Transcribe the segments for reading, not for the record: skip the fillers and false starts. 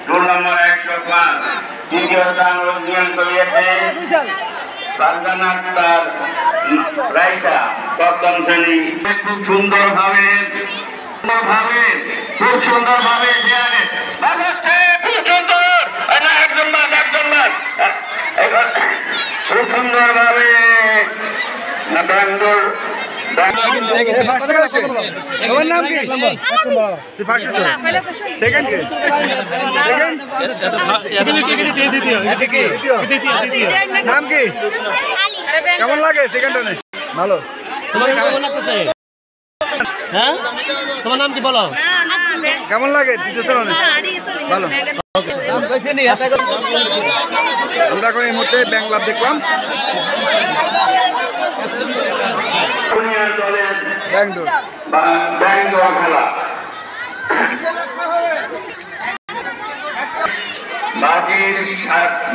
Roll number 105 দ্বিতীয় স্থান অর্জন করিয়েছে ফারজানা আক্তার রাইসা সপ্তম শ্রেণী। খুব সুন্দরভাবে খুব সুন্দরভাবে খুব সুন্দর খুব সুন্দরভাবে ব্যাঙ্গলোর নাম কি? সেকেন্ড কে? নাম কি? কেমন লাগে সেকেন্ড রানে? ভালো। হ্যাঁ, তোমার নাম কি বলো? কেমন লাগে দ্বিতীয় রানে? ভালো। আমরা এখন এই মুহূর্তে ব্যাংক লাভ দেখলাম। খেলা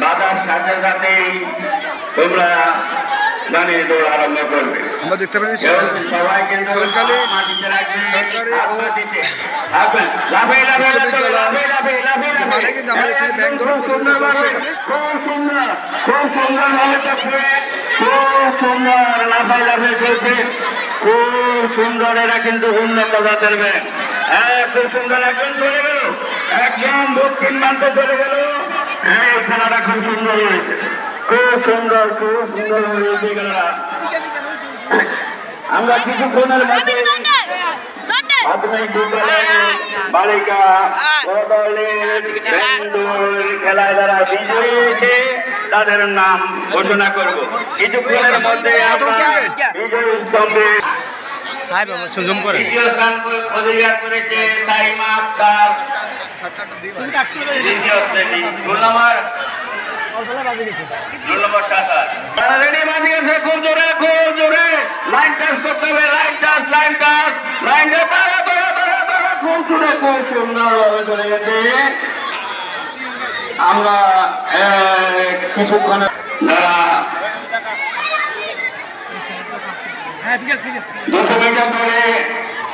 বাজার সাথে সাথেই তোমরা গানে দৌড় আরম্ভ করবে। আমরা দেখতে পাচ্ছি সবাই কিন্তু সরকারি মাঠে কিন্তু আমরা দেখতে ব্যাংক দৌড় প্রতিযোগিতা চলছে এখানে। খুব সুন্দর ভাবে খুব সুন্দর লাফে চলছে। খুব সুন্দর, এরা কিন্তু উন্নত জাতের ব্যাংক। হ্যাঁ, খুব সুন্দর। একজন চলে গেল, একদম দক্ষিণ প্রান্তে চলে গেল। হ্যাঁ, এই খেলাটা খুব সুন্দর হয়েছে, খুব সুন্দর হয়েছে খেলাটা। আমরা কিছুক্ষণের মধ্যে প্রাথমিক বিদ্যালয়ের বালিকা দলের খেলায় যারা বিজয়ী হয়েছে তাদের নাম ঘোষণা করব। কিছুক্ষণের মধ্যে বিজয়ী স্তম্ভে দ্বিতীয় স্থান অধিকার করেছে সাইমা আক্তার, দ্বিতীয় শ্রেণী। Roll number 7। খুব জোরে লাইন টাচ করতে হবে। খুব সুন্দরভাবে চলে গেছে। আমরা কিছুক্ষণ দুশো মিটার ধরে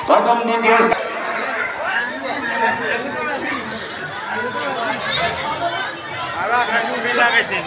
প্রথম দ্বিতীয় লাগাইছে।